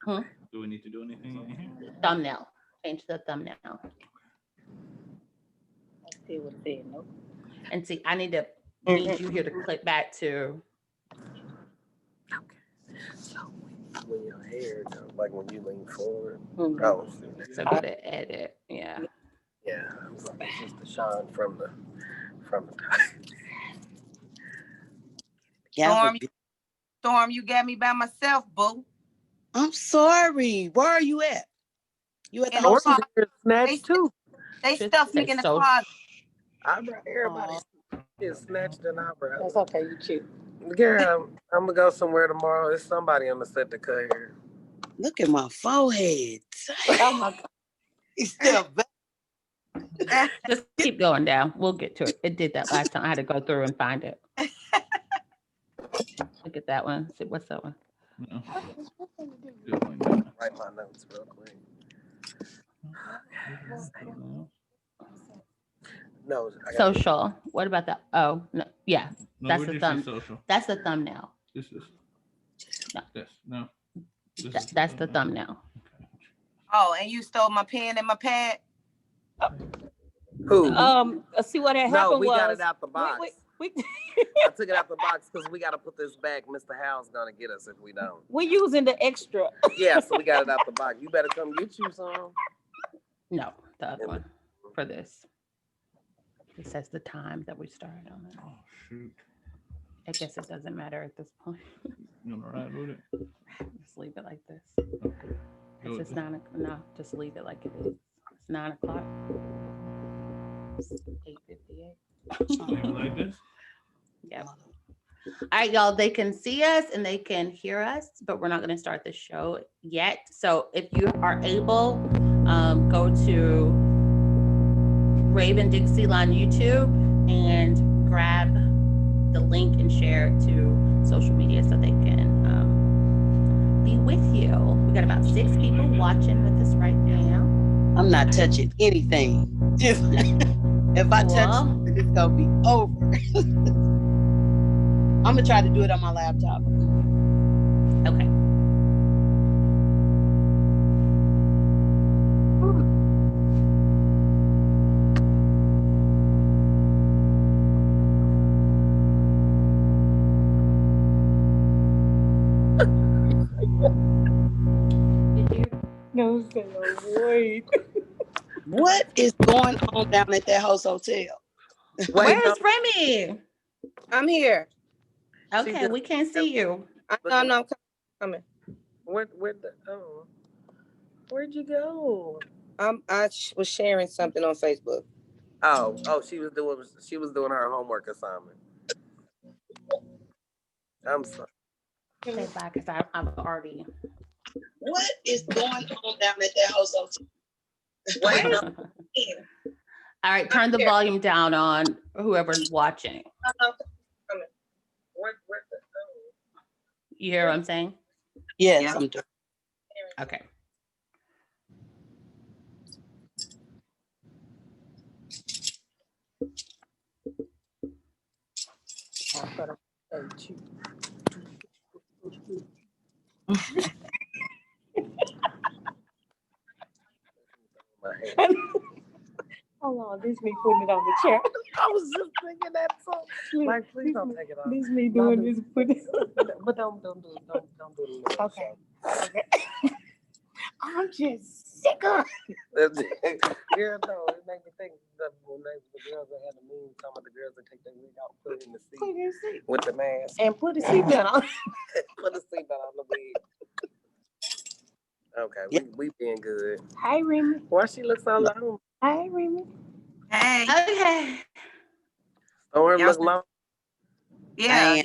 Hmm? Do we need to do anything in here? Thumbnail. Change the thumbnail. Let's see what it said. Nope. And see, I need you here to click back to. So when your hair, like when you lean forward. Mhm. Oh, So go to edit. Yeah. yeah. It's just the shine from the Storm, you got me by myself, boo. I'm sorry. Where are you at? You at the In the house? closet. snatched too. They Should stuffed me say in the so- closet. Eyebrow, everybody is snatched an eyebrow. That's okay. You cute. Girl, I'm gonna go somewhere tomorrow. There's somebody on the set to cut hair. Look at my forehead. Oh my God. He's still back. Just keep going down. We'll get to it. It did that last time. I had to go through and find it. Look at that one. See, what's that one? No. Write my notes real quick. No, I got Social. What about that? Oh, no. Yeah. No, That's we the just thumb. say social. That's the thumbnail. This is. No. This, no. This is That's the thumbnail. Oh, and you stole my pen and my pad? who? See what had No, happened we was got it out the box. we I took it out the box because we got to put this back. Mr. Howell's gonna get us if we don't. we using the extra. Yeah, so we got it out the box. You better come get you some. No, the other one for this. It says the time that we started on it. Oh, shoot. I guess it doesn't matter at this point. You gonna ride with it? Just leave it like this. Okay. It's just 9 o'clock. No, just leave it like it is. It's 9 o'clock. It's 8:58. Leave it like this? Yeah. All right, y'all. They can see us and they can hear us, but we're not going to start the show yet. So if you are able, go to Raven Dixie on YouTube and grab the link and share it to social media so they can be with you. We got about 6 people watching with us right now. I'm not touching anything. If I touch it, it's gonna be over. I'm gonna try to do it on my laptop. Okay. No, wait. What is going on down at that host hotel? Where's Remy? I'm here. Okay, we can't see you. I'm coming. Where'd you go? I was sharing something on Facebook. Oh, she was doing her homework assignment. I'm sorry. Say bye, because I'm already. What is going on down at that host hotel? All right, turn the volume down on whoever's watching. You hear what I'm saying? Yes, Yeah. I'm doing. Okay. Hold on, this me putting it on the chair. I was just thinking that song. Like, please don't take it off. This me doing this. Put it. But don't do it. Okay. Okay. I'm just sick of Girl, no, it made me think that when the girls that had the meme talking about the girls that take their wig out, put it in the seat with the mask. and put the seatbelt on. Put the seatbelt on the wig. Okay, we being good. Hi, Remy. Why she look so long? Hi, Remy. Hey. Okay. Storm Y'all look long. Yeah.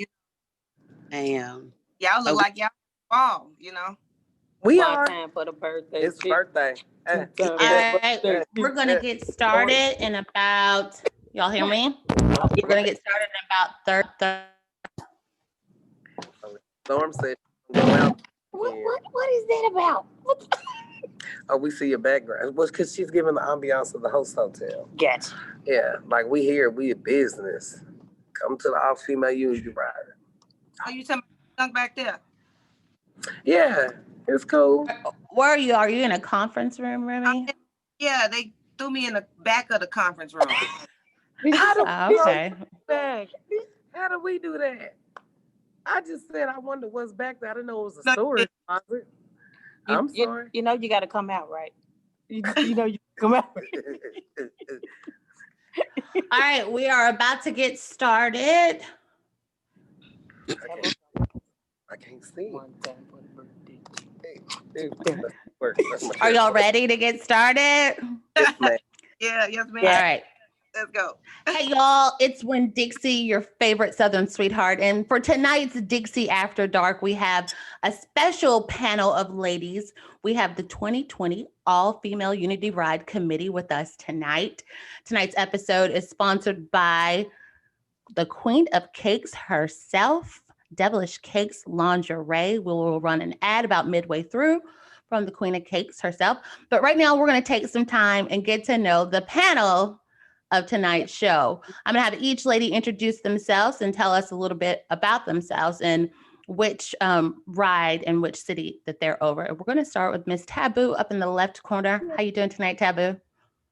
I am. Y'all look like y'all fall, you know. We One are. time for the birthday. It's birthday. All right, we're gonna get started in about. Y'all hear me? We're gonna get started in about 30. Storm said, go out. What is that about? Oh, we see your background. Well, because she's giving the ambiance of the host hotel. Gotcha. Yeah, like we here, we a business. Come to the all-female unity rider. Oh, you talking about back there? Yeah, It's cool. Where are you? Are you in a conference room, Remy? Yeah, they threw me in the back of the conference room. How do Oh, we go okay. back? How do we do that? I just said I wonder what's back there. I didn't know it was a No, storage closet. I'm sorry. You know you got to come out, right? You know you come out. All right, we are about to get started. I can't see. Let's work. That's my Are y'all chair. ready to get started? Yes, ma'am. Yes, ma'am. All right. Let's go. Hey, y'all, it's When Dixie, your favorite Southern sweetheart. And for tonight's Dixie After Dark, we have a special panel of ladies. We have the 2020 All-Female Unity Ride Committee with us tonight. Tonight's episode is sponsored by the Queen of Cakes herself, Devilish Cakes Lingerie. We will run an ad about midway through from the Queen of Cakes herself. But right now, we're going to take some time and get to know the panel of tonight's show. I'm gonna have each lady introduce themselves and tell us a little bit about themselves and which ride and which city that they're over. We're gonna start with Miss Taboo up in the left corner. How you doing tonight, Taboo?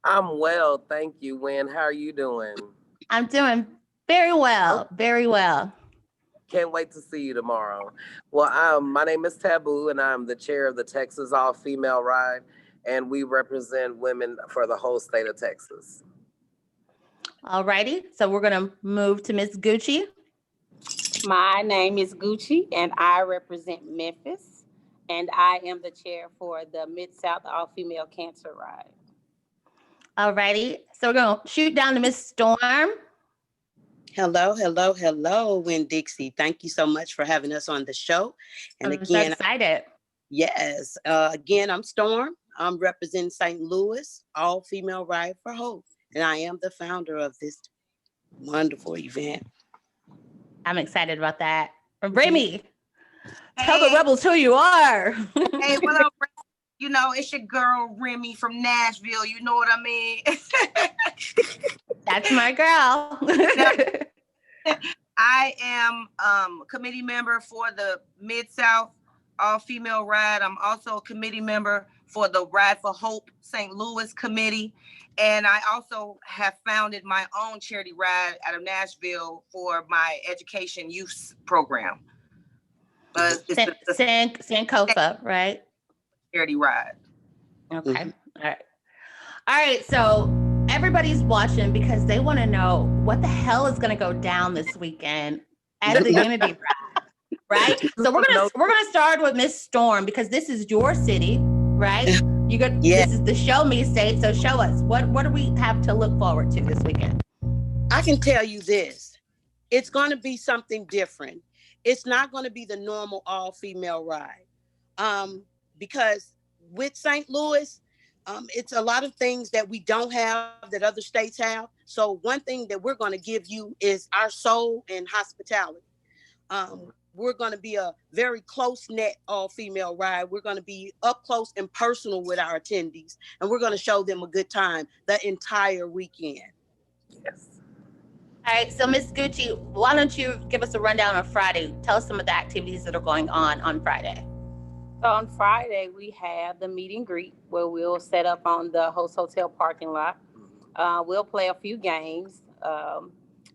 I'm well, thank you, Wen. How are you doing? I'm doing very well, very well. Can't wait to see you tomorrow. Well, my name is Taboo, and I'm the chair of the Texas All-Female Ride, and we represent women for the whole state of Texas. All righty, so we're gonna move to Miss Gucci. My name is Gucci, and I represent Memphis, and I am the chair for the Mid-South All-Female Cancer Ride. All righty, so we're gonna shoot down to Miss Storm. Hello, Win Dixie. Thank you so much for having us on the show. And I'm so again, excited. yes, again, I'm Storm. I'm representing St. Louis All-Female Ride for Hope. And I am the founder of this wonderful event. I'm excited about that. Remy, tell the rebels who you are. Hey, what up? You know, it's your girl Remy from Nashville. You know what I mean? That's my girl. I am committee member for the Mid-South All-Female Ride. I'm also a committee member for the Ride for Hope St. Louis Committee. And I also have founded my own charity ride out of Nashville for my education youth program. Sankofa, right? Charity ride. Okay. All right. All right. So everybody's watching because they want to know what the hell is going to go down this weekend at the Unity Ride, right? So we're gonna start with Miss Storm because this is your city, right? This is the show me state. So show us what do we have to look forward to this weekend? I can tell you this. It's going to be something different. It's not going to be the normal all-female ride. Because with St. Louis, it's a lot of things that we don't have that other states have. So one thing that we're going to give you is our soul and hospitality. We're going to be a very close-knit all-female ride. We're going to be up close and personal with our attendees, and we're going to show them a good time the entire weekend. Yes. All right, so Miss Gucci, why don't you give us a rundown on Friday? Tell us some of the activities that are going on Friday. So on Friday, we have the meet and greet where we'll set up on the host hotel parking lot. We'll play a few games.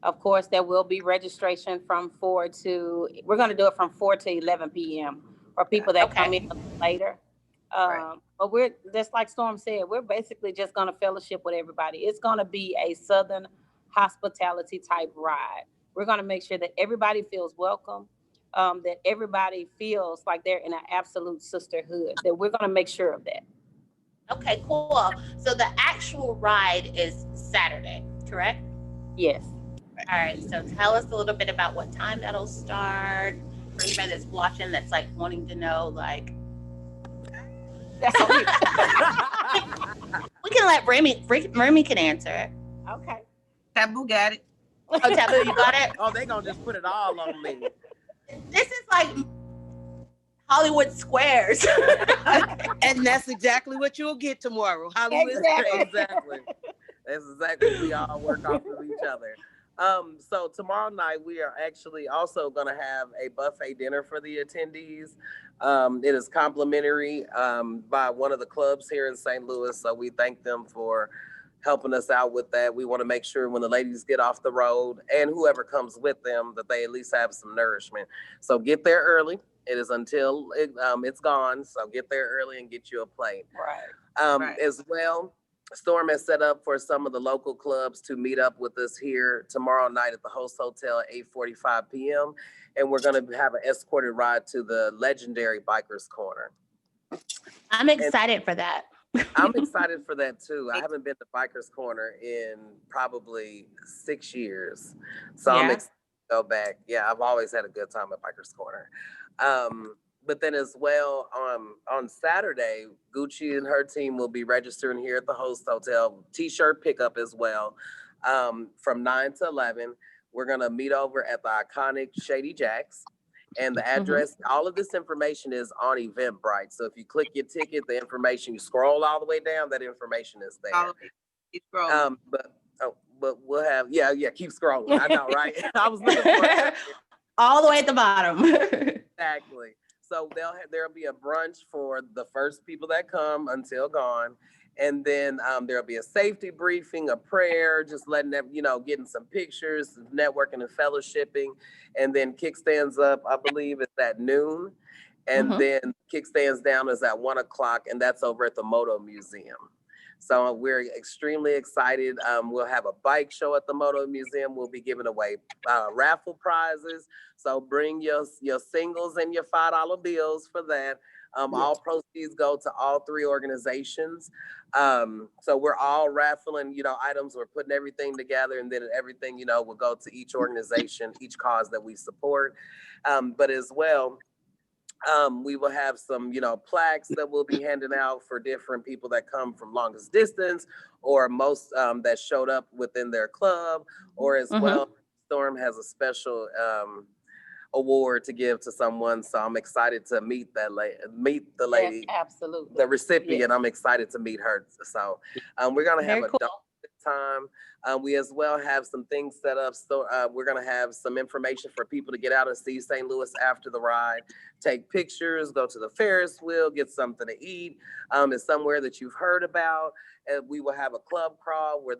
Of course, there will be registration from 4 to 11 p.m. for people that come in later. But we're just like Storm said, we're basically just going to fellowship with everybody. It's going to be a Southern hospitality type ride. We're going to make sure that everybody feels welcome, that everybody feels like they're in an absolute sisterhood, that we're going to make sure of that. Okay, cool. So the actual ride is Saturday, correct? Yes. All right, so tell us a little bit about what time that'll start. For anybody that's watching that's like wanting to know, like. We can let Remy can answer it. Okay. Taboo got it. Oh, Taboo, you got it? Oh, they gonna just put it all on me. This is like Hollywood Squares. And that's exactly what you'll get tomorrow. Hollywood Exactly. Exactly. That's exactly what we all work off of each other. So tomorrow night we are actually also going to have a buffet dinner for the attendees. It is complimentary by one of the clubs here in St. Louis. So we thank them for helping us out with that. We want to make sure when the ladies get off the road and whoever comes with them that they at least have some nourishment. So get there early. It is until it's gone. So get there early and get you a plate. Right. As well, Storm has set up for some of the local clubs to meet up with us here tomorrow night at the Host Hotel at 8:45 p.m. And we're going to have an escorted ride to the legendary Bikers Corner. I'm excited for that. I'm excited for that too. I haven't been to Bikers Corner in probably 6 years. So I'm Yeah. excited to go back. Yeah, I've always had a good time at Bikers Corner. But then as well, on Saturday, Gucci and her team will be registering here at the Host Hotel, t-shirt pickup as well, from 9 to 11. We're gonna meet over at the iconic Shady Jacks. And the address, all of this information is on Eventbrite. So if you click your ticket, the information, you scroll all the way down, that information is there. Keep scrolling. But we'll have, keep scrolling. I know, right? I was looking for it. All the way at the bottom. Exactly. So there'll be a brunch for the first people that come until gone. And then there'll be a safety briefing, a prayer, just letting them, getting some pictures, networking and fellowshipping. And then kickstands up, I believe it's at noon. And then kickstands down is at 1 o'clock, and that's over at the Moto Museum. So we're extremely excited. We'll have a bike show at the Moto Museum. We'll be giving away raffle prizes. So bring your singles and your $5 bills for that. All proceeds go to all 3 organizations. So we're all raffling, items. We're putting everything together, and then everything, will go to each organization, each cause that we support. But as well, we will have some, plaques that we'll be handing out for different people that come from longest distance, or most that showed up within their club, or as well, Storm has a special award to give to someone. So I'm excited to meet the lady, Yes, absolutely. the recipient. Yes. I'm excited to meet her. So we're gonna have Very a cool. time. We as well have some things set up. So we're gonna have some information for people to get out and see St. Louis after the ride, take pictures, go to the Ferris wheel, get something to eat. It's somewhere that you've heard about. And we will have a club crawl where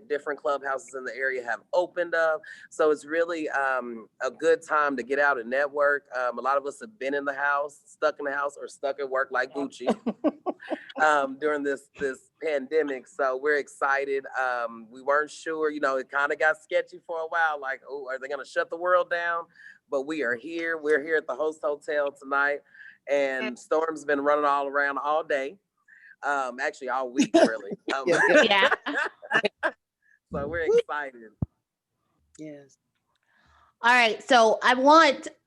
different clubhouses in the area have opened up. So it's really a good time to get out and network. A lot of us have been in the house, stuck in the house, or stuck at work like Gucci during this pandemic. So we're excited. We weren't sure, it kind of got sketchy for a while. Like, oh, are they going to shut the world down? But we are here. We're here at the Host Hotel tonight, and Storm's been running all around all day. Actually all week, really. Yeah. So we're excited. Yes. All right. So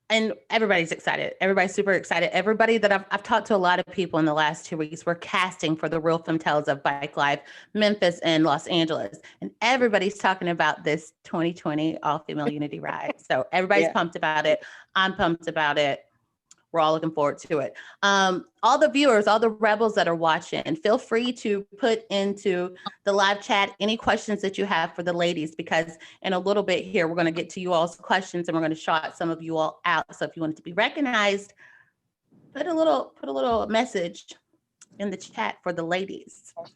and everybody's excited. Everybody's super excited. Everybody that I've talked to, a lot of people in the last 2 weeks, we're casting for the Real Femtels of Bike Life, Memphis and Los Angeles. And everybody's talking about this 2020 all-female unity ride. So everybody's pumped about it. I'm pumped about it. We're all looking forward to it. All the viewers, all the rebels that are watching, feel free to put into the live chat any questions that you have for the ladies, because in a little bit here, we're going to get to you all's questions, and we're going to shout some of you all out. So if you want to be recognized, put a little message in the chat for the ladies. All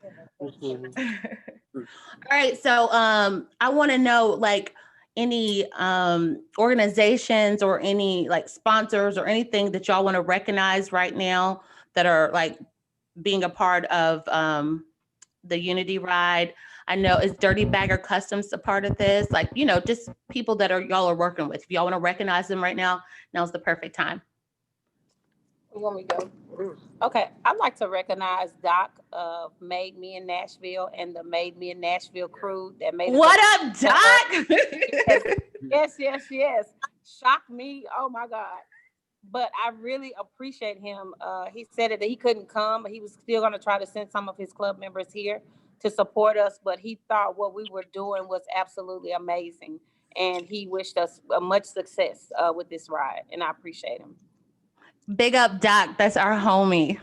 right. So I want to know, any organizations or any sponsors or anything that y'all want to recognize right now that are being a part of the Unity Ride. I know, is Dirty Bagger Customs a part of this? Just people that y'all are working with. If y'all want to recognize them right now, now's the perfect time. You want me to go? Okay, I'd like to recognize Doc of Made Me in Nashville and the Made Me in Nashville crew that made it. What up, Doc? Yes. Shocked me. Oh my God. But I really appreciate him. He said that he couldn't come, but he was still going to try to send some of his club members here to support us. But he thought what we were doing was absolutely amazing. And he wished us much success with this ride. And I appreciate him. Big up, Doc. That's our homie.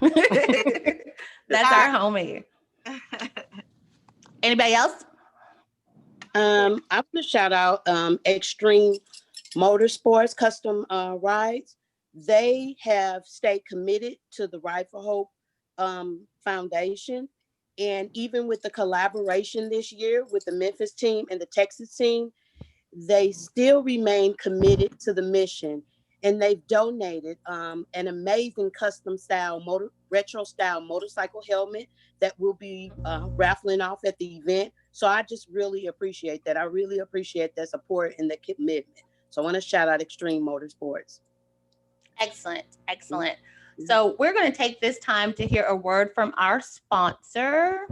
That's our homie. Anybody else? I'm gonna shout out Extreme Motorsports Custom Rides. They have stayed committed to the Ride for Hope Foundation. And even with the collaboration this year with the Memphis team and the Texas team, they still remain committed to the mission. And they've donated an amazing custom style retro style motorcycle helmet that will be raffling off at the event. So I just really appreciate that. I really appreciate that support and the commitment. So I want to shout out Extreme Motorsports. Excellent. So we're going to take this time to hear a word from our sponsor.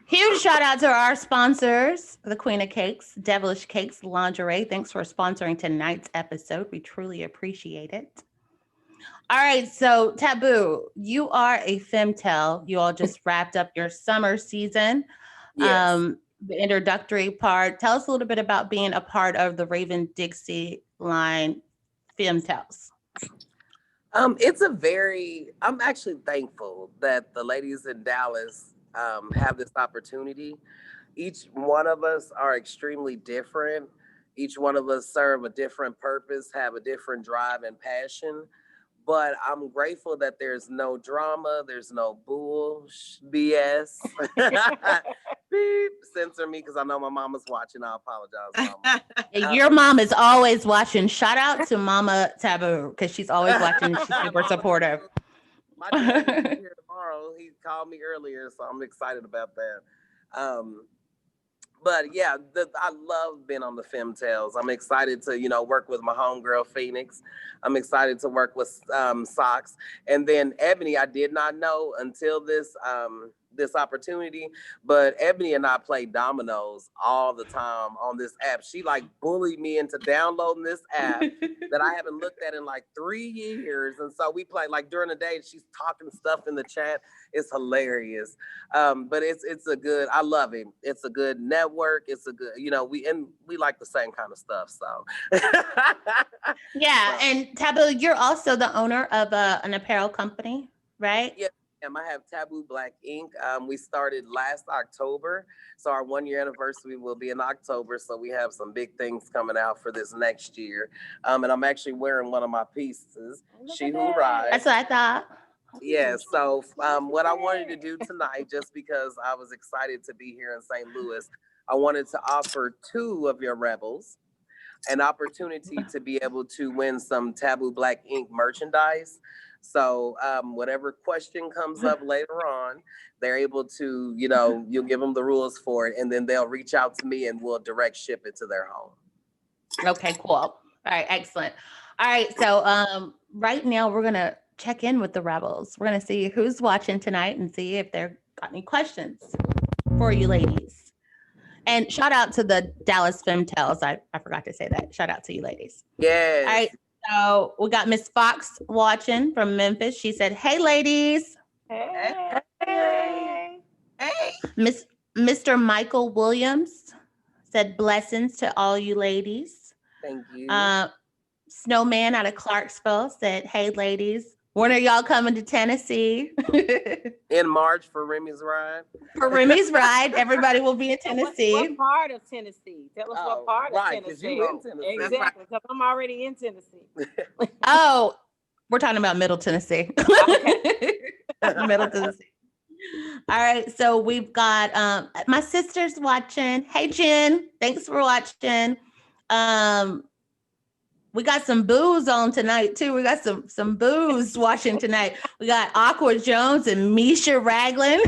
Huge shout out to our sponsors, the Queen of Cakes, Devilish Cakes Lingerie. Thanks for sponsoring tonight's episode. We truly appreciate it. All right, so Taboo, you are a Femtel. You all just wrapped up your summer season. Yes. The introductory part. Tell us a little bit about being a part of the Raven Dixie line Femtels. I'm actually thankful that the ladies in Dallas have this opportunity. Each one of us are extremely different. Each one of us serve a different purpose, have a different drive and passion. But I'm grateful that there's no drama, there's no BS. Beep, censor me because I know my mama's watching. I apologize, Mama. Your mom is always watching. Shout out to Mama Taboo because she's always watching. She's super supportive. My dad will be here tomorrow. He called me earlier, so I'm excited about that. But yeah, I love being on the Femtels. I'm excited to, work with my homegirl Phoenix. I'm excited to work with Socks. And then Ebony, I did not know until this opportunity, but Ebony and I play dominoes all the time on this app. She bullied me into downloading this app that I haven't looked at in 3 years. And so we play during the day, she's talking stuff in the chat. It's hilarious. But I love it. It's a good network. It's a good, we like the same kind of stuff. So yeah. And Taboo, you're also the owner of an apparel company, right? Yeah. I have Taboo Black Ink. We started last October. So our 1-year anniversary will be in October. So we have some big things coming out for this next year. And I'm actually wearing one of my pieces, She Who Rides. That's what I thought. Yeah, so what I wanted to do tonight, just because I was excited to be here in St. Louis, I wanted to offer 2 of your rebels an opportunity to be able to win some Taboo Black Ink merchandise. So whatever question comes up later on, they're able to, you'll give them the rules for it, and then they'll reach out to me and we'll direct ship it to their home. Okay, cool. All right, excellent. All right, so right now we're going to check in with the rebels. We're going to see who's watching tonight and see if they've got any questions for you ladies. And shout out to the Dallas Femtels. I forgot to say that. Shout out to you ladies. Yes. All right. So we got Miss Fox watching from Memphis. She said, "Hey, ladies." Hey. Mr. Michael Williams said, "Blessings to all you ladies." Thank you. Snowman out of Clarksville said, "Hey, ladies. When are y'all coming to Tennessee?" In March for Remy's Ride. For Remy's Ride, everybody will be in Tennessee. What part of Tennessee? Tell us what part of Tennessee. Tennessee. You in Tennessee. Exactly, because I'm already in Tennessee. Oh, we're talking about Middle Tennessee. Okay. Middle Tennessee. All right, so we've got my sister's watching. Hey, Jen, thanks for watching. We got some booze on tonight too. We got some booze watching tonight. We got Aqua Jones and Misha Ragland.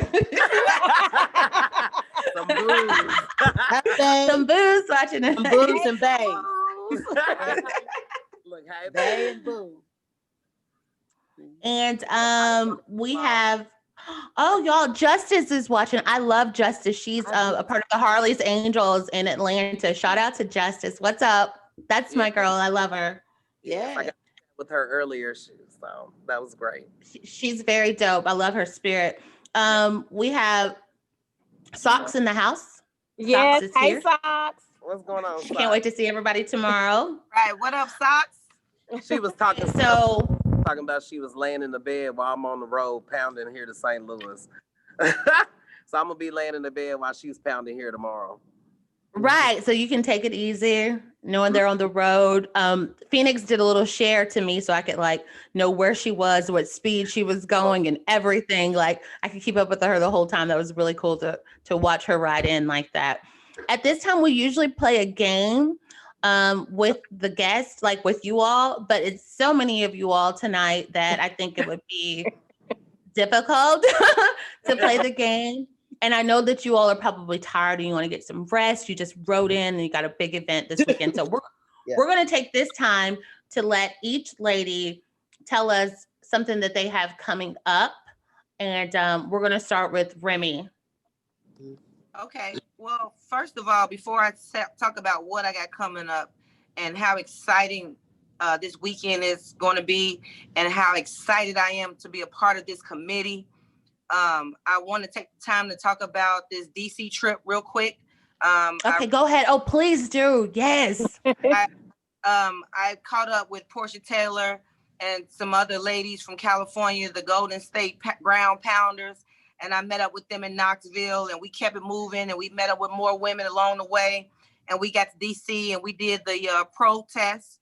Some booze. Some Some booze watching tonight. booze and bangs. booze. Look, hey, Bay and Boo. And we have, oh, y'all, Justice is watching. I love Justice. She's a part of the Harley's Angels in Atlanta. Shout out to Justice. What's up? That's my girl. I love her. Yes, I Yeah. got with her earlier, so that was great. She's very dope. I love her spirit. We have Socks in the house. Yes, Socks is hey here. Socks. What's going on? Can't wait to see everybody tomorrow. Right, what up, Socks? She was talking So, about she was laying in the bed while I'm on the road pounding here to St. Louis. So I'm gonna be laying in the bed while she's pounding here tomorrow. right. So you can take it easy knowing they're on the road. Phoenix did a little share to me so I could like know where she was, what speed she was going and everything. Like I could keep up with her the whole time. That was really cool to watch her ride in like that. At this time, we usually play a game with the guests, like with you all, but it's so many of you all tonight that I think it would be difficult to play the game. And I know that you all are probably tired and you want to get some rest. You just rode in and you got a big event this weekend. So we're going to take this time to let each lady tell us something that they have coming up. And we're going to start with Remy. Okay, well, first of all, before I talk about what I got coming up and how exciting this weekend is going to be and how excited I am to be a part of this committee, I want to take the time to talk about this DC trip real quick. Okay, go ahead. Oh, please do. Yes. I caught up with Portia Taylor and some other ladies from California, the Golden State Ground Pounders, and I met up with them in Knoxville, and we kept it moving, and we met up with more women along the way, and we got to DC, and we did the protest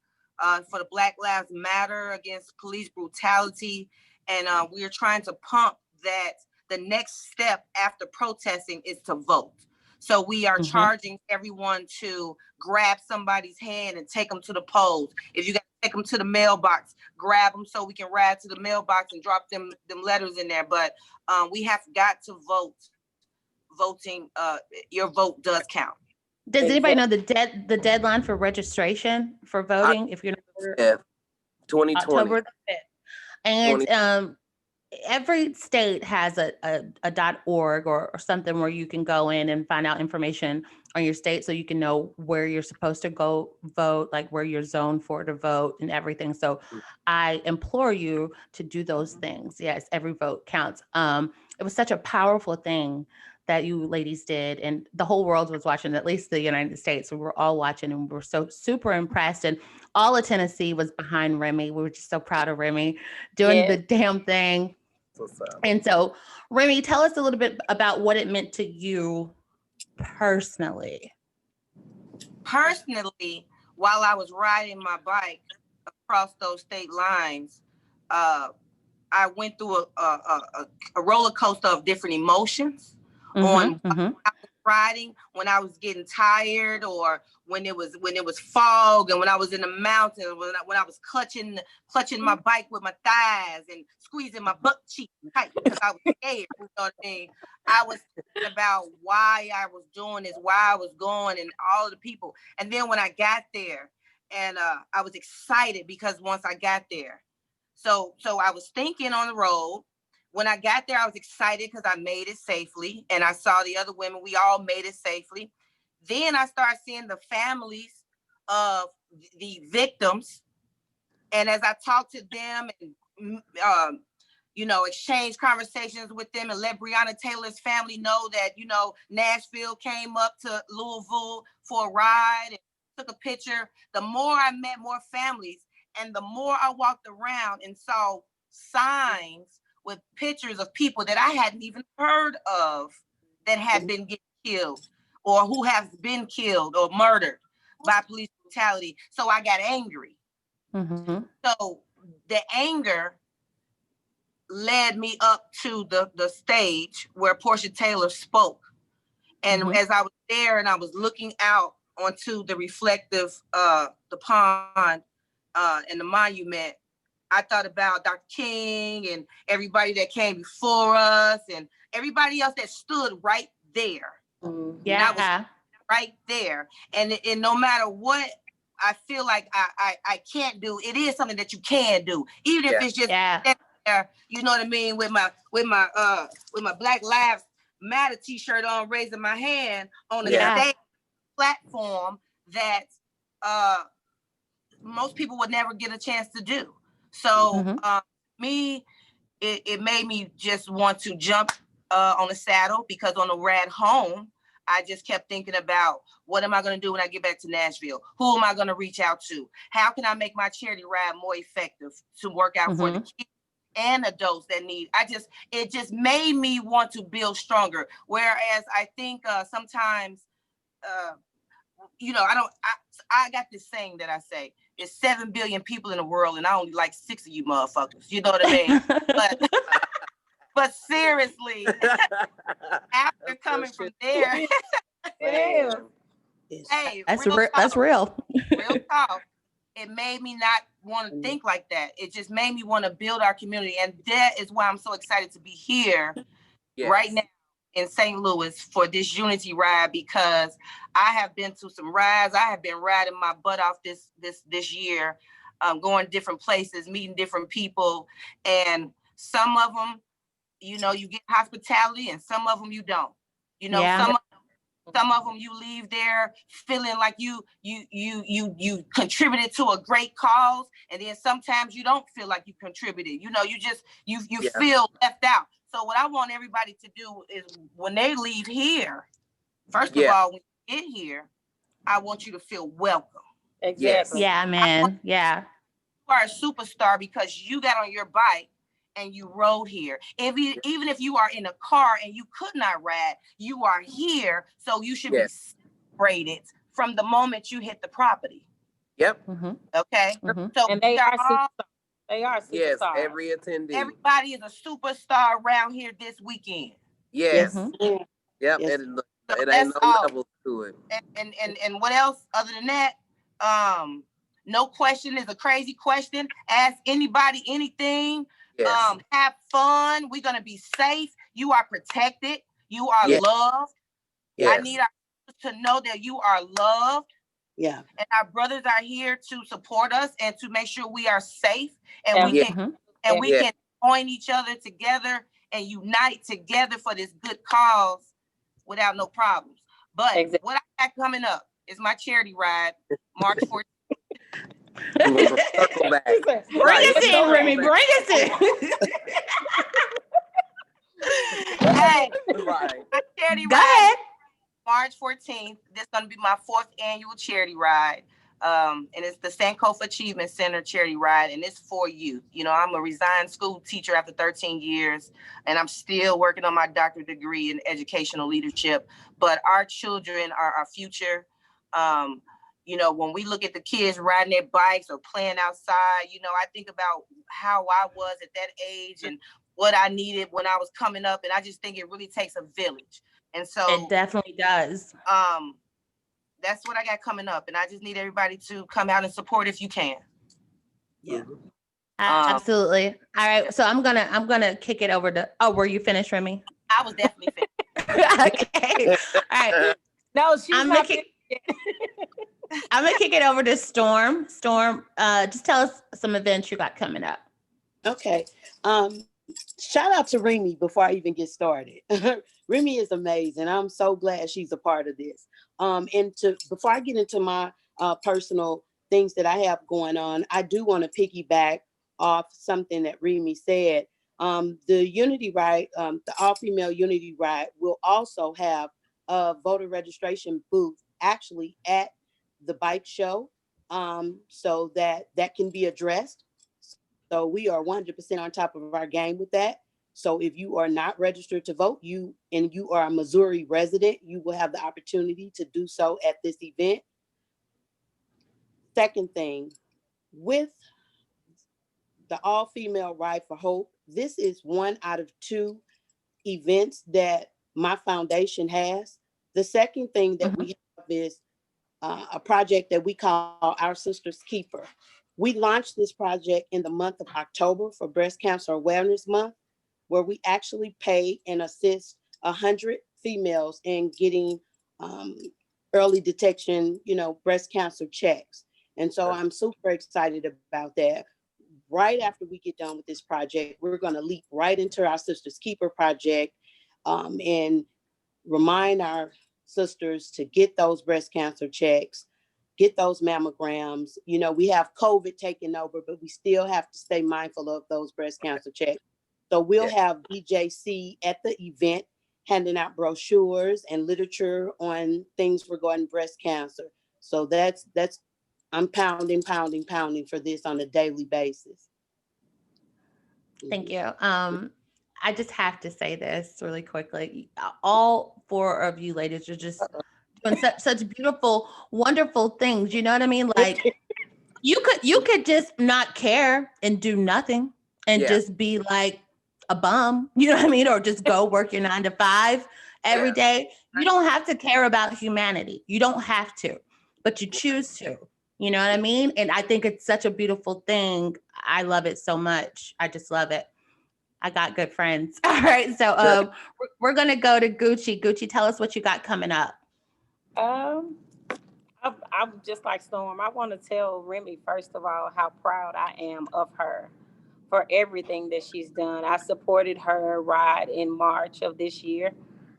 for the Black Lives Matter against police brutality, and we are trying to pump that the next step after protesting is to vote. So we are charging everyone to grab somebody's hand and take them to the polls. If you got to take them to the mailbox, grab them so we can ride to the mailbox and drop them letters in there. But we have got to vote. Voting, your vote does count. Does anybody know the deadline for registration for voting? If you're Yeah, 2020. October the 5th. And every state has a .org or something where you can go in and find out information on your state so you can know where you're supposed to go vote, like where you're zoned for to vote and everything. So I implore you to do those things. Yes, every vote counts. It was such a powerful thing that you ladies did, and the whole world was watching, at least the United States. We were all watching and we were so super impressed, and all of Tennessee was behind Remy. We were just so proud of Remy doing the damn thing. And so, Remy, tell us a little bit about what it meant to you personally. Personally, while I was riding my bike across those state lines, I went through a roller coaster of different emotions on riding, when I was getting tired, or when it was fog, and when I was in the mountains, when I was clutching my bike with my thighs and squeezing my butt cheek tight because I was scared. You know what I mean? I was thinking about why I was doing this, why I was going, and all of the people. And then when I got there, and I was excited because once I got there, so I was thinking on the road. When I got there, I was excited because I made it safely, and I saw the other women. We all made it safely. Then I started seeing the families of the victims, and as I talked to them and exchange conversations with them, and let Breonna Taylor's family know that Nashville came up to Louisville for a ride and took a picture. The more I met more families, and the more I walked around and saw signs with pictures of people that I hadn't even heard of that had been killed, or who have been killed or murdered by police brutality. So I got angry. So the anger led me up to the stage where Portia Taylor spoke. And as I was there and I was looking out onto the reflective, the pond and the monument, I thought about Dr. King and everybody that came before us and everybody else that stood right there. Yeah. And I was right there. And no matter what I feel like I can't do. It is something that you can do, even if it's just Yeah. there, you know what I mean, with my Black Lives Matter t-shirt on, raising my hand on a Yeah. stage platform that most people would never get a chance to do. So Mhm. me, it made me just want to jump on the saddle, because on the ride home, I just kept thinking about, what am I going to do when I get back to Nashville? Who am I going to reach out to? How can I make my charity ride more effective to work out for the kids and adults that need? It just made me want to build stronger. Whereas I think sometimes, I got this saying that I say, there's 7 billion people in the world and I only like 6 of you motherfuckers. You know what I mean? But seriously, after coming from there, it is. Hey, That's real. Real talk. It made me not want to think like that. It just made me want to build our community. And that is why I'm so excited to be here right now in St. Louis for this unity ride, because I have been to some rides. I have been riding my butt off this year, going different places, meeting different people. And some of them, you get hospitality, and some of them you don't. Some of them you leave there feeling like you contributed to a great cause, and then sometimes you don't feel like you contributed. You feel left out. So what I want everybody to do is, when they leave here, first of all, when you get here, I want you to feel welcome. Exactly. Yeah, man. Yeah. You are a superstar because you got on your bike and you rode here. Even if you are in a car and you could not ride, you are here, so you should be celebrated from the moment you hit the property. Yep. Okay. So and they are superstars. They are superstars. Yes, every attendee. Everybody is a superstar around here this weekend. Yes. Yep. It ain't no level to it. And what else other than that? No question is a crazy question. Ask anybody anything. Have fun. We're gonna be safe. You are protected. You are loved. I need our to know that you are loved. Yeah. And our brothers are here to support us and to make sure we are safe, and we can join each other together and unite together for this good cause without no problems. But what I got coming up is my charity ride, March 14th. Bring us in, Remy. Bring us in. Hey, my charity ride, March 14th. This is going to be my 4th annual charity ride. And it's the Sankofa Achievement Center charity ride, and it's for youth. I'm a resigned school teacher after 13 years, and I'm still working on my doctorate degree in educational leadership. But our children are our future. When we look at the kids riding their bikes or playing outside, I think about how I was at that age and what I needed when I was coming up. And I just think it really takes a village. And so it definitely does. That's what I got coming up. And I just need everybody to come out and support if you can. Yeah. Absolutely. All right. So I'm gonna kick it over to, were you finished, Remy? I was definitely finished. Okay. All right. No, she's not I'm gonna kick it over to Storm. Storm, just tell us some events you got coming up. Okay. Shout out to Remy before I even get started. Remy is amazing. I'm so glad she's a part of this. Before I get into my personal things that I have going on, I do want to piggyback off something that Remy said. The Unity Ride, the all-female Unity Ride will also have a voter registration booth actually at the bike show, so that can be addressed. So we are 100% on top of our game with that. So if you are not registered to vote, you are a Missouri resident, you will have the opportunity to do so at this event. Second thing, with the all-female Ride for Hope, this is 1 out of 2 events that my foundation has. The second thing that we have is a project that we call Our Sister's Keeper. We launched this project in the month of October for Breast Cancer Awareness Month, where we actually pay and assist 100 females in getting early detection, breast cancer checks. And so I'm super excited about that. Right after we get done with this project, we're going to leap right into our Sisters Keeper project, and remind our sisters to get those breast cancer checks, get those mammograms. You know, we have COVID taking over, but we still have to stay mindful of those breast cancer checks. So we'll have BJC at the event handing out brochures and literature on things regarding breast cancer. So that's I'm pounding for this on a daily basis. Thank you. I just have to say this really quickly. All four of you ladies are just doing such beautiful, wonderful things. You know what I mean? Like you could just not care and do nothing and just be like a bum. You know what I mean? Or just go work your 9 to 5 every day. You don't have to care about humanity. You don't have to, but you choose to. You know what I mean? And I think it's such a beautiful thing. I love it so much. I just love it. I got good friends. All right. So we're going to go to Gucci. Gucci, tell us what you got coming up. I'm just like Storm. I want to tell Remy, first of all, how proud I am of her for everything that she's done. I supported her ride in March of this year.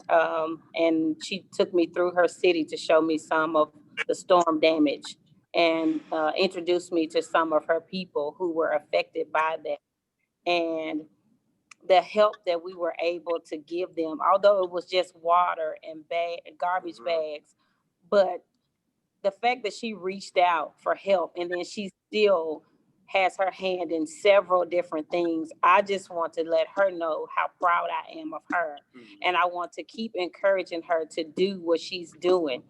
And she took me through her city to show me some of the storm damage and introduced me to some of her people who were affected by that. And the help that we were able to give them, although it was just water and garbage bags, but the fact that she reached out for help and then she still has her hand in several different things, I just want to let her know how proud I am of her. And I want to keep encouraging her to do what she's doing.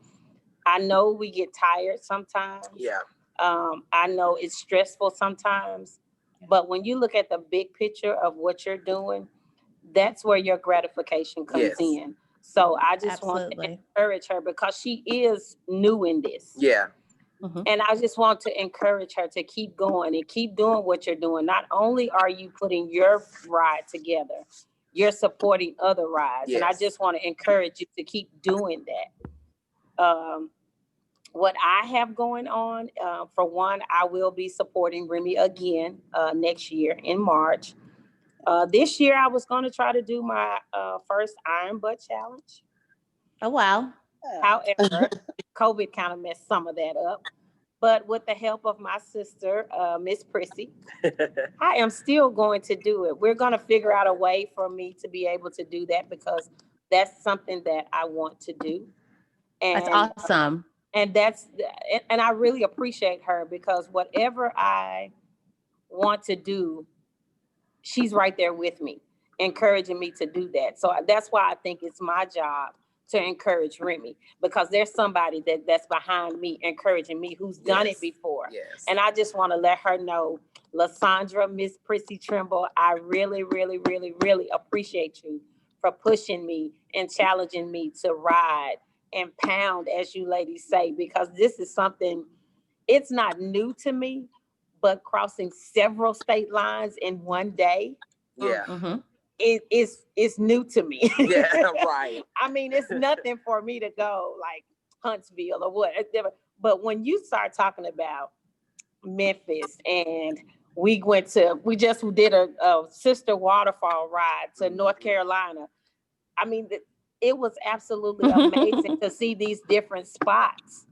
I know we get tired sometimes. Yeah. I know it's stressful sometimes. But when you look at the big picture of what you're doing, that's where your gratification comes in. So I just want to encourage her because she is new in this. Yeah. And I just want to encourage her to keep going and keep doing what you're doing. Not only are you putting your ride together, you're supporting other rides. And I just want to encourage you to keep doing that. What I have going on, for one, I will be supporting Remy again next year in March. This year, I was going to try to do my first Iron Butt Challenge. Oh, wow. However, COVID kind of messed some of that up. But with the help of my sister, Miss Prissy, I am still going to do it. We're going to figure out a way for me to be able to do that because that's something that I want to do. And, that's awesome. And I really appreciate her because whatever I want to do, she's right there with me, encouraging me to do that. So that's why I think it's my job to encourage Remy because there's somebody that's behind me, encouraging me who's done it before. Yes. And I just want to let her know, Lysandra, Miss Prissy Trimble, I really, really, really, really appreciate you for pushing me and challenging me to ride and pound, as you ladies say, because this is something, it's not new to me, but crossing several state lines in one day, it's new to me. Yeah, right. I memean, it's nothing for me to go like Huntsville or whatever. But when you start talking about Memphis and we just did a sister waterfall ride to North Carolina. I mean, it was absolutely amazing to see these different spots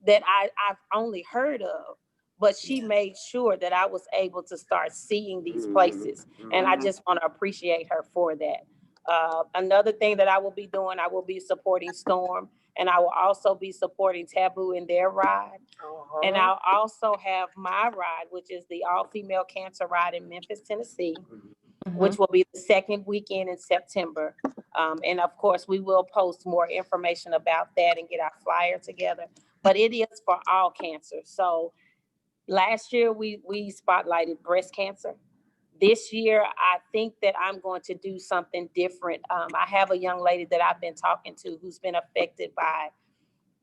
that I've only heard of. But she made sure that I was able to start seeing these places. And I just want to appreciate her for that. Another thing that I will be doing, I will be supporting Storm. And I will also be supporting Taboo in their ride. And I'll also have my ride, which is the all-female cancer ride in Memphis, Tennessee, which will be the second weekend in September. And of course, we will post more information about that and get our flyer together. But it is for all cancer. So last year, we spotlighted breast cancer. This year, I think that I'm going to do something different. I have a young lady that I've been talking to who's been affected by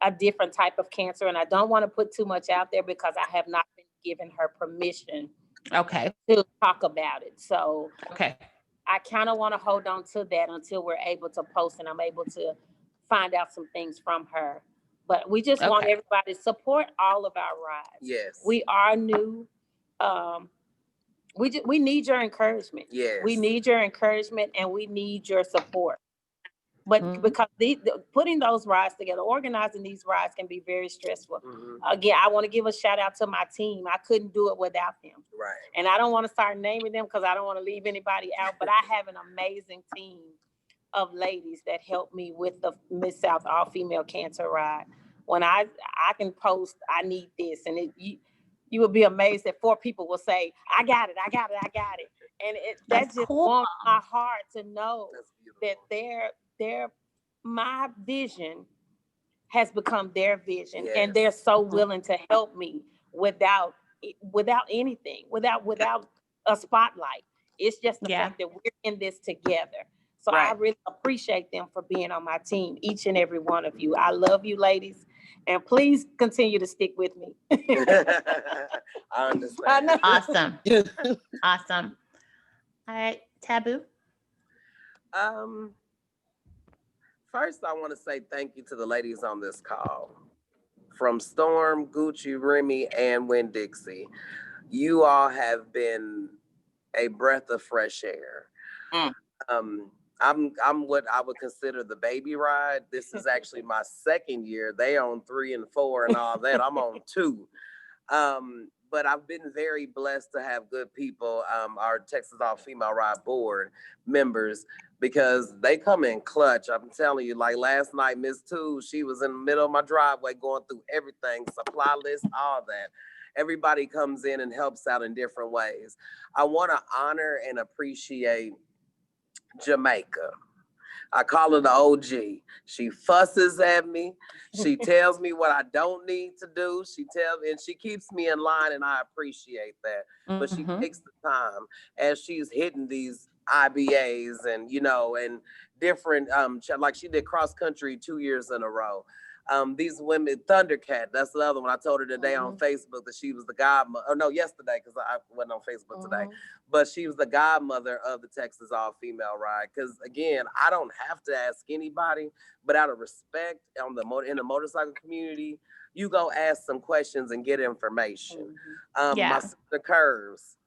a different type of cancer. And I don't want to put too much out there because I have not been given her permission to talk about it. So I kind of want to hold on to that until we're able to post and I'm able to find out some things from her. But we just want Okay. everybody to support all of our rides. Yes. We are new. We need your encouragement. Yes. We need your encouragement and we need your support. But Mhm. because putting those rides together, organizing these rides can be very stressful. Mhm. Again, I want to give a shout out to my team. I couldn't do it without them. Right. And I don't want to start naming them because I don't want to leave anybody out, but I have an amazing team of ladies that help me with the Mid-South All-Female Cancer Ride. When I can post, I need this, and you will be amazed that 4 people will say, I got it. And that That's just cool. warms my heart to know That's beautiful. that my vision has become their vision, Yes. and they're so willing to help me without anything, without a spotlight. It's just the fact that we're in this together. So I Right. really appreciate them for being on my team, each and every one of you. I love you, ladies, and please continue to stick with me. I understand. I know. Awesome. Awesome. All right, Taboo. First, I want to say thank you to the ladies on this call. From Storm, Gucci, Remy, and Dixie. You all have been a breath of fresh air. I'm what I would consider the baby ride. This is actually my second year. They on 3 and 4 and all that. I'm on 2. But I've been very blessed to have good people, our Texas All Female Ride Board members, because they come in clutch. I'm telling you, like last night, Miss Two, she was in the middle of my driveway going through everything, supply list, all that. Everybody comes in and helps out in different ways. I want to honor and appreciate Jamaica. I call her the OG. She fusses at me. She tells me what I don't need to do. And she keeps me in line, and I appreciate that. But she takes the time as she's hitting these IBAs and, and different, like she did cross country 2 years in a row. These women, Thundercat, that's the other one. I told her today on Facebook that she was the godmother. Oh, no, yesterday, because I wasn't on Facebook today. But she was the godmother of the Texas All-Female Ride. Because, again, I don't have to ask anybody, but out of respect in the motorcycle community, you go ask some questions and get information. My sister Curves.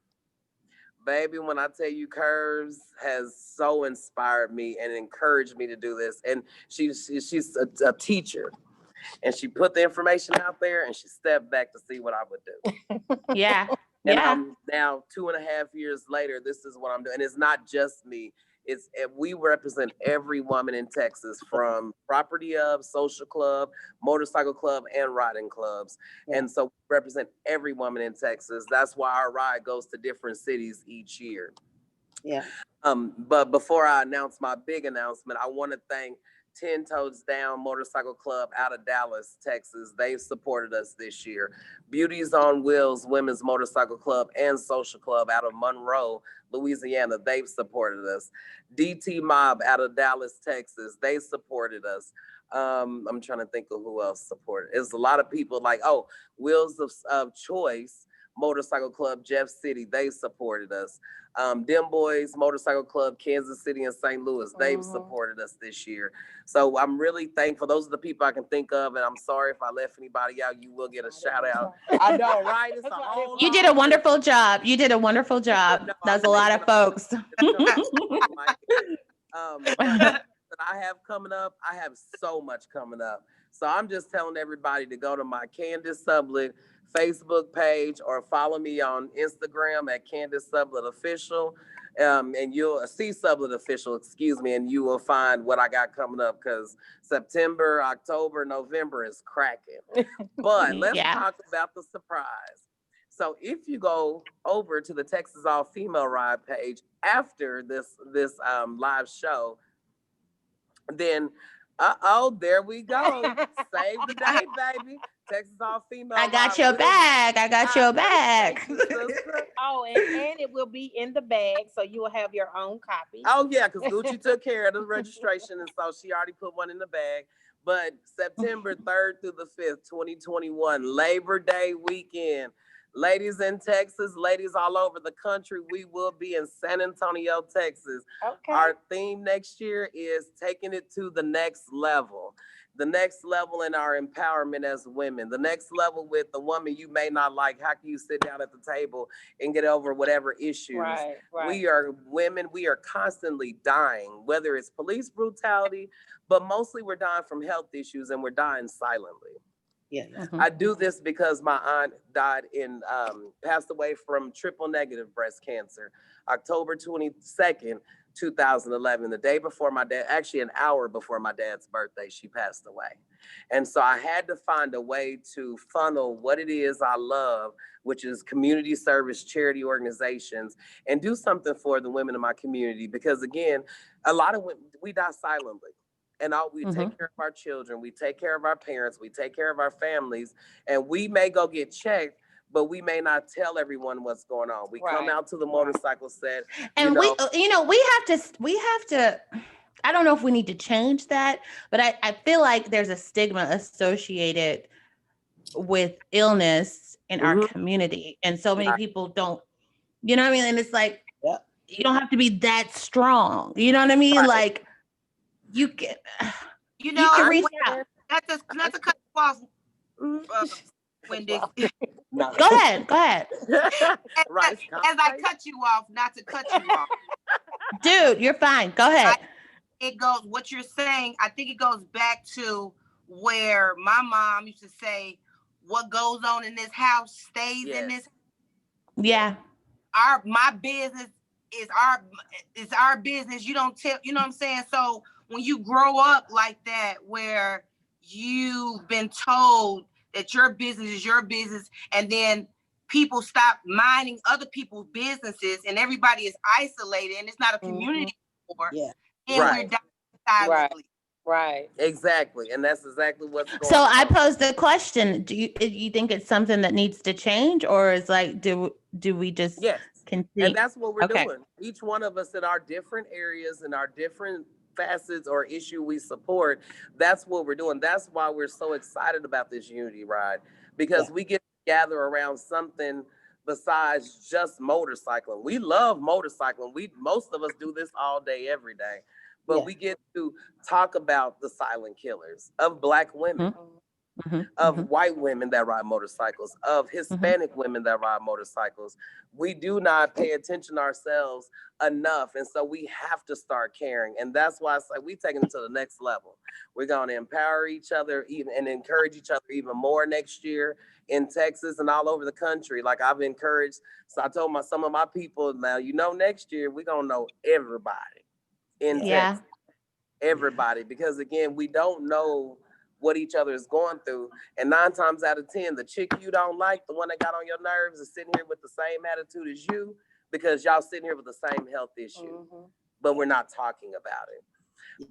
Baby, when I tell you, Curves has so inspired me and encouraged me to do this. And she's a teacher. And she put the information out there and she stepped back to see what I would do. Yeah. And now 2.5 years later, this is what I'm doing. And it's not just me. We represent every woman in Texas, from Property Of, Social Club, Motorcycle Club, and Riding Clubs. Yeah. And so we represent every woman in Texas. That's why our ride goes to different cities each year. Yeah. But before I announce my big announcement, I want to thank 10 Toes Down Motorcycle Club out of Dallas, Texas. They've supported us this year. Beauties on Wheels Women's Motorcycle Club and Social Club out of Monroe, Louisiana. They've supported us. DT Mob out of Dallas, Texas. They supported us. I'm trying to think of who else supported. There's a lot of people like, Wheels of Choice Motorcycle Club, Jeff City. They supported us. Dem Boys Motorcycle Club, Kansas City and St. Louis. They've supported us this year. So I'm really thankful. Those are the people I can think of. And I'm sorry if I left anybody out. You will get a shout out. I know, right? It's a whole You did a wonderful job. You did a wonderful job. No, That was a lot of folks. That I have coming up, I have so much coming up. So I'm just telling everybody to go to my Candace Sublet Facebook page or follow me on Instagram at Candace Sublet Official. And you'll see Sublet Official, and you will find what I got coming up, because September, October, November is cracking. But let's talk about the surprise. So if you go over to the Texas All Female Ride page after this live show, then there we go. Save the day, baby. Texas All Female. I got your bag. I got your bag. And it will be in the bag, so you will have your own copy. Oh yeah, because Gucci took care of the registration, and so she already put one in the bag. But September 3rd through the 5th, 2021, Labor Day weekend. Ladies in Texas, ladies all over the country, we will be in San Antonio, Texas. Okay. Our theme next year is taking it to the next level. The next level in our empowerment as women. The next level with the woman you may not like. How can you sit down at the table and get over whatever issues? Right, right. We are women. We are constantly dying, whether it's police brutality, but mostly we're dying from health issues and we're dying silently. Yeah. Mhm. I do this because my aunt passed away from triple negative breast cancer, October 22nd, 2011, the day before my dad, actually an hour before my dad's birthday, she passed away. And so I had to find a way to funnel what it is I love, which is community service, charity organizations, and do something for the women in my community. Because again, a lot of women, we die silently. And we take care of our children, we take care of our parents, we take care of our families, and we may go get checked, but we may not tell everyone what's going on. We come out to the motorcycle set. And we have to, I don't know if we need to change that, but I feel like there's a stigma associated with illness in our community. And so many people don't, you know what I mean? And it's like, you don't have to be that strong. You know what I mean? Like you can, can reach out. Not to cut you off, Wendy. No. Go ahead. Right. As I cut you off, not to cut you off. Dude, you're fine. Go ahead. It goes, what you're saying, I think it goes back to where my mom used to say, what goes on in this house stays in this. Yeah. My business is our business. You don't tell, you know what I'm saying? So when you grow up like that, where you've been told that your business is your business, and then people stop minding other people's businesses and everybody is isolated and it's not a community anymore. Yeah. And we're dying silently. Right. Exactly. And that's exactly what's going on. So I posed the question, do you think it's something that needs to change, or is like, do we just continue? And that's what we're doing. Each one of us in our different areas and our different facets or issue we support, that's what we're doing. That's why we're so excited about this unity ride, because we get to gather around something besides just motorcycling. We love motorcycling. Most of us do this all day, every day. But we get to talk about the silent killers of Black women, of white women that ride motorcycles, of Hispanic women that ride motorcycles. We do not pay attention ourselves enough. And so we have to start caring. And that's why I say we're taking it to the next level. We're going to empower each other and encourage each other even more next year in Texas and all over the country. Like I've encouraged. So I told some of my people, now, next year we're going to know everybody in Texas. Everybody. Because again, we don't know what each other is going through. And 9 times out of 10, the chick you don't like, the one that got on your nerves, is sitting here with the same attitude as you, because y'all sitting here with the same health issue, but we're not talking about it.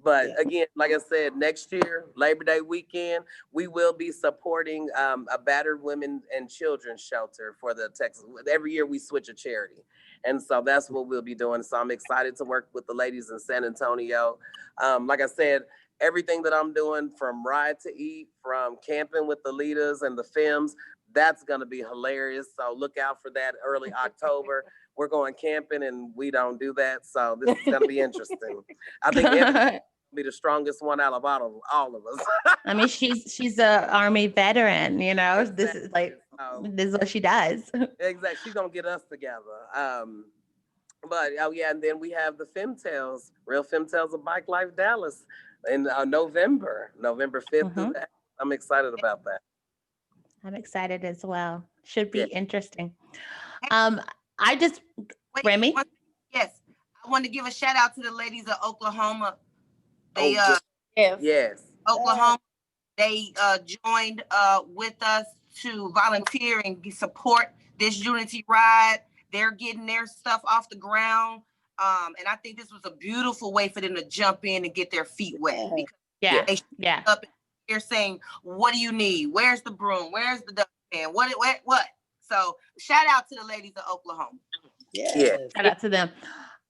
But again, like I said, next year, Labor Day weekend, we will be supporting a battered women and children's shelter for the Texas. Every year we switch a charity. And so that's what we'll be doing. So I'm excited to work with the ladies in San Antonio. Like I said, everything that I'm doing, from Ride to Eat, from camping with the leaders and the Fems, that's going to be hilarious. So look out for that early October. We're going camping and we don't do that. So this is going to be interesting. I think Anthony will be the strongest one out of all of us. I mean, she's a Army veteran, Exactly. This is what she does. Exactly. She's going to get us together. But and then we have the Femtels, Real Femtels of Bike Life Dallas in November 5th. I'm excited about that. I'm excited as well. Should be interesting. Remy? Yes. I want to give a shout out to the ladies of Oklahoma. They Oklahoma. They joined with us to volunteer and support this unity ride. They're getting their stuff off the ground. And I think this was a beautiful way for them to jump in and get their feet wet. Because they up here saying, what do you need? Where's the broom? Where's the dustpan? What? So shout out to the ladies of Oklahoma. Shout out to them.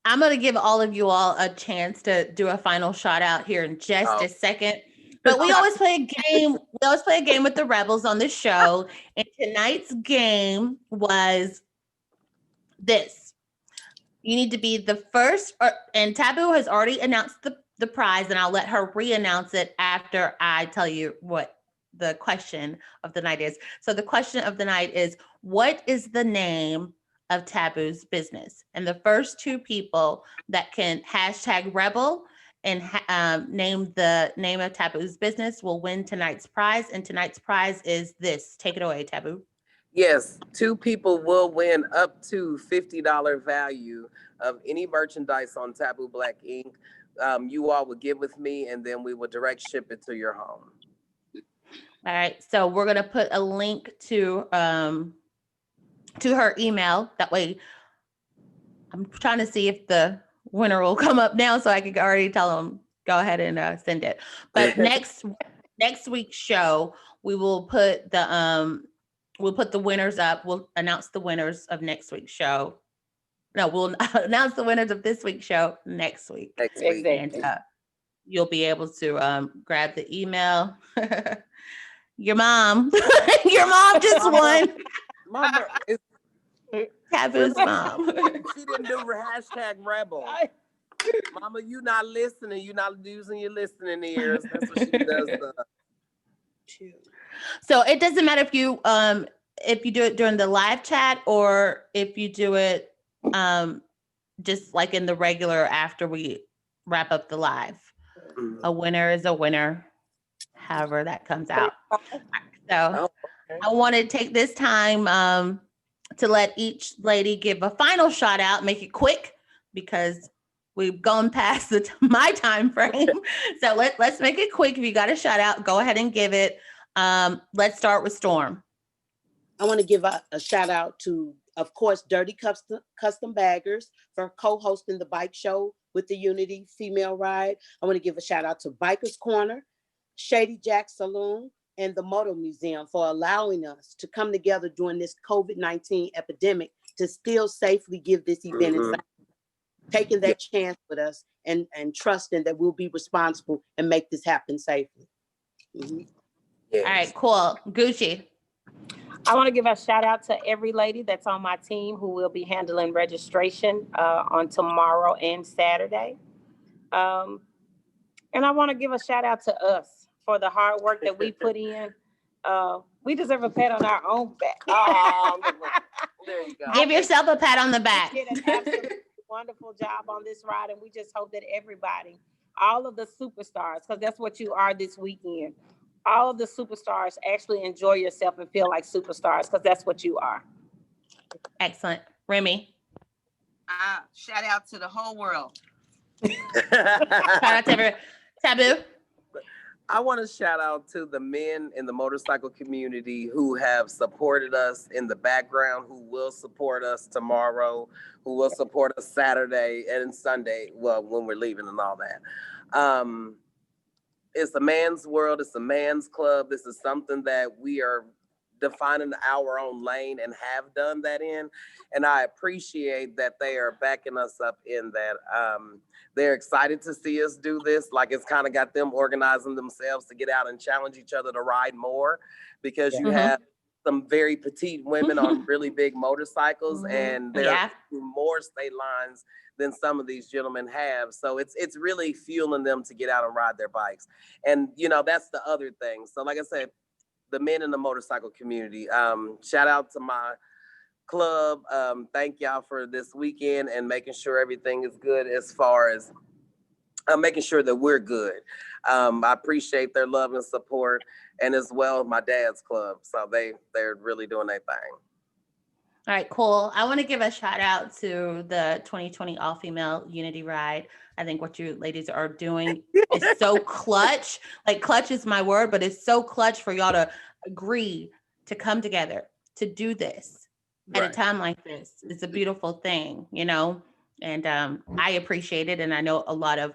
I'm going to give all of you all a chance to do a final shout out here in just a second. But we always play a game. We always play a game with the Rebels on the show. And tonight's game was this. You need to be the first, and Taboo has already announced the prize, and I'll let her re-announce it after I tell you what the question of the night is. So the question of the night is, what is the name of Taboo's business? And the first two people that can hashtag Rebel and name the name of Taboo's business will win tonight's prize. And tonight's prize is this. Take it away, Taboo. Yes, 2 people will win up to $50 value of any merchandise on Taboo Black Ink. You all would get with me, and then we will direct ship it to your home. All right. So we're gonna put a link to her email. That way, I'm trying to see if the winner will come up now, so I could already tell them go ahead and send it. But next week's show, we will put the winners up. We'll announce the winners of next week's show. No, we'll announce the winners of this week's show next week. Exactly. And you'll be able to grab the email. Your mom just won. Mama, Taboo's mom. she didn't do hashtag Rebel. Mama, you not listening. You not using your listening ears. That's what she does. So it doesn't matter if you do it during the live chat or if you do it just like in the regular after we wrap up the live. A winner is a winner, however that comes out. So I want to take this time to let each lady give a final shout out, make it quick because we've gone past my time frame. So let's make it quick. If you got a shout out, go ahead and give it. Let's start with Storm. I want to give a shout out to, of course, Dirty Custom Baggers for co-hosting the bike show with the Unity Female Ride. I want to give a shout out to Bikers Corner, Shady Jack Saloon, and the Motor Museum for allowing us to come together during this COVID-19 epidemic to still safely give this event, taking that chance with us and trusting that we'll be responsible and make this happen safely. Yes. All right, cool. Gucci. I want to give a shout out to every lady that's on my team who will be handling registration on tomorrow and Saturday. And I want to give a shout out to us for the hard work that we put in. We deserve a pat on our own back. There you go. Give yourself a pat on the back. We did an absolutely wonderful job on this ride, and we just hope that everybody, all of the superstars, because that's what you are this weekend, all of the superstars actually enjoy yourself and feel like superstars, because that's what you are. Excellent. Remy. Shout out to the whole world. Shout out to everyone. Taboo. I want to shout out to the men in the motorcycle community who have supported us in the background, who will support us tomorrow, who will support us Saturday and Sunday, well, when we're leaving and all that. It's a man's world. It's a man's club. This is something that we are defining our own lane and have done that in. And I appreciate that they are backing us up in that. They're excited to see us do this. Like, it's kind of got them organizing themselves to get out and challenge each other to ride more, because you have some very petite women on really big motorcycles, and they're more state lines than some of these gentlemen have. So it's really fueling them to get out and ride their bikes. And, you know, that's the other thing. So like I said, the men in the motorcycle community, shout out to my club. Thank y'all for this weekend and making sure everything is good as far as making sure that we're good. I appreciate their love and support, and as well my dad's club. So they're really doing their thing. All right, cool. I want to give a shout out to the 2020 all-female Unity Ride. I think what you ladies are doing is so clutch. Like, clutch is my word, but it's so clutch for y'all to agree to come together to do this at a time like this. It's a beautiful thing, you know, and I appreciate it. And I know a lot of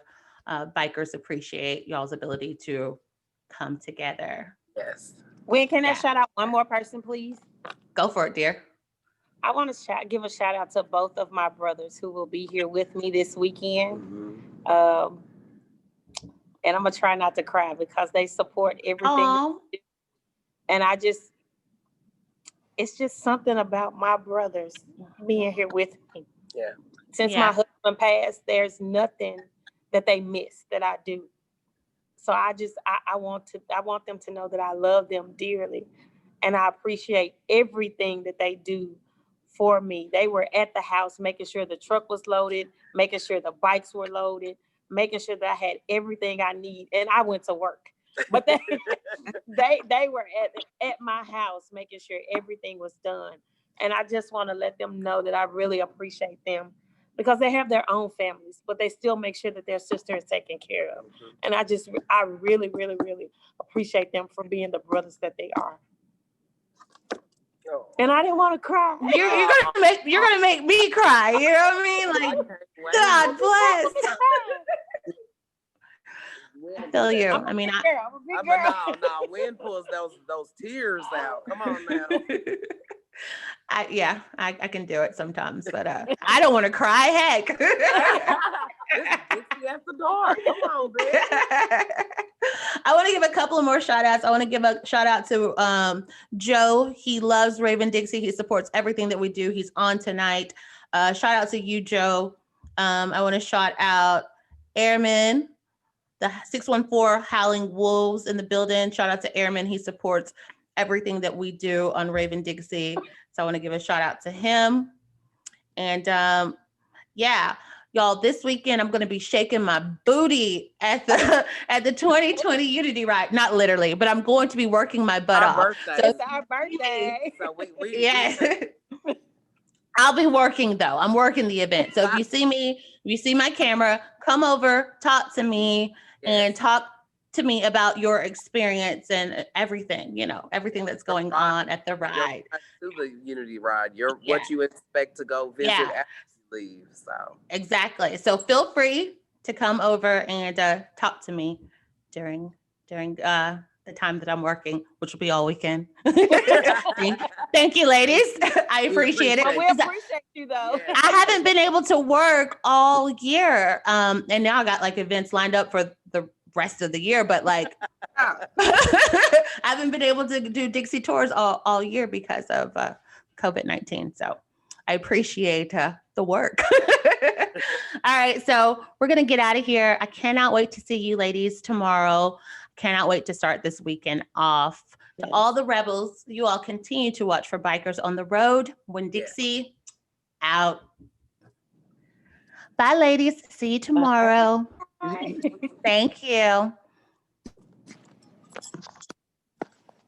bikers appreciate y'all's ability to come together. Yes. When can I shout out one more person, please? Go for it, dear. I want to give a shout out to both of my brothers who will be here with me this weekend. And I'm going to try not to cry because they support everything. And it's just something about my brothers being here with me. Yeah. Since my husband passed, there's nothing that they miss that I do. So I want them to know that I love them dearly, and I appreciate everything that they do for me. They were at the house making sure the truck was loaded, making sure the bikes were loaded, making sure that I had everything I need, and I went to work. But they were at my house making sure everything was done. And I just want to let them know that I really appreciate them, because they have their own families, but they still make sure that their sister is taken care of. And I really, really, really appreciate them for being the brothers that they are. And I didn't want to cry. You're gonna make me cry. You know what I mean? Like, God bless. I feel you. I mean, I'm a big girl. No, wind pulls those tears out. Come on now. I can do it sometimes, but I don't want to cry. Heck. Dixie after dark. Come on, bitch. I want to give a couple of more shout outs. I want to give a shout out to Joe. He loves Raven Dixie. He supports everything that we do. He's on tonight. Shout out to you, Joe. I want to shout out Airman, the 614 Howling Wolves in the building. Shout out to Airman. He supports everything that we do on Raven Dixie. So I want to give a shout out to him. And y'all, this weekend I'm going to be shaking my booty at the 2020 Unity Ride. Not literally, but I'm going to be working my butt off. Birthday. So it's our birthday. So we yeah. I'll be working though. I'm working the event. So if you see me, if you see my camera, come over, talk to me, and talk to me about your experience and everything, everything that's going on at the ride. To the Unity Ride, what you expect to go visit after you leave. So exactly. So feel free to come over and talk to me during the time that I'm working, which will be all weekend. Thank you, ladies. I appreciate it. Well, we appreciate you though. I haven't been able to work all year. And now I got like events lined up for the rest of the year, but like I haven't been able to do Dixie tours all year because of COVID-19. So I appreciate the work. All right, so we're gonna get out of here. I cannot wait to see you ladies tomorrow. Cannot wait to start this weekend off. To all the rebels, you all continue to watch for Bikers on the Road. When Dixie out. Bye, ladies. See you tomorrow. Bye. Thank you.